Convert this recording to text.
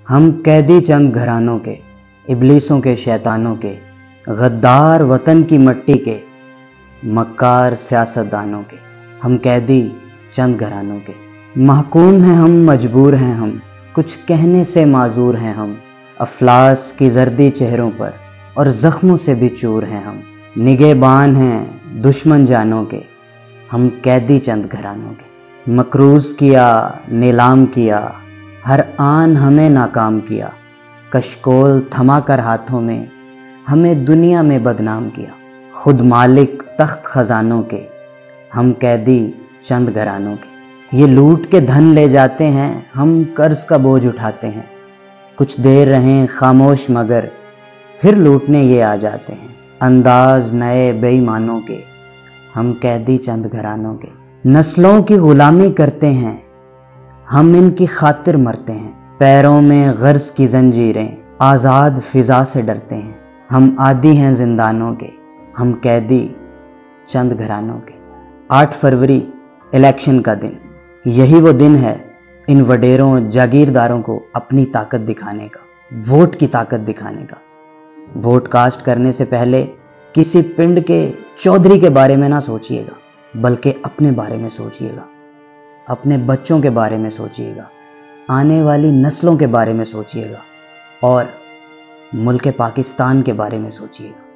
ہم قیدی چند گھرانوں کے، ابلیسوں کے، شیطانوں کے، غدار وطن کی مٹی کے، مکار سیاستدانوں کے۔ ہم قیدی چند گھرانوں کے، محکوم ہیں ہم، مجبور ہیں ہم، کچھ کہنے سے معذور ہیں ہم، افلاس کی زردی چہروں پر اور زخموں سے بھی چور ہیں ہم، نگہبان ہیں دشمن جانوں کے، ہم قیدی چند گھرانوں کے۔ مکروز کیا، نیلام کیا، ہر آن ہمیں ناکام کیا، کشکول تھما کر ہاتھوں میں ہمیں دنیا میں بدنام کیا، خود مالک تخت خزانوں کے، ہم قیدی چند گھرانوں کے۔ یہ لوٹ کے دھن لے جاتے ہیں، ہم قرض کا بوجھ اٹھاتے ہیں، کچھ دیر رہیں خاموش مگر پھر لوٹنے یہ آ جاتے ہیں، انداز نئے بے ایمانوں کے، ہم قیدی چند گھرانوں کے۔ نسلوں کی غلامی کرتے ہیں ہم، ان کی خاطر مرتے ہیں، پیروں میں غرض کی زنجیریں، آزاد فضا سے ڈرتے ہیں، ہم عادی ہیں زندانوں کے، ہم قیدی چند گھرانوں کے۔ 8 فروری الیکشن کا دن، یہی وہ دن ہے ان وڈیروں جاگیرداروں کو اپنی طاقت دکھانے کا، ووٹ کی طاقت دکھانے کا۔ ووٹ کاسٹ کرنے سے پہلے کسی پنڈ کے چودھری کے بارے میں نہ سوچئے گا، بلکہ اپنے بارے میں سوچئے گا، اپنے بچوں کے بارے میں سوچئے گا، آنے والی نسلوں کے بارے میں سوچئے گا اور ملک پاکستان کے بارے میں سوچئے گا۔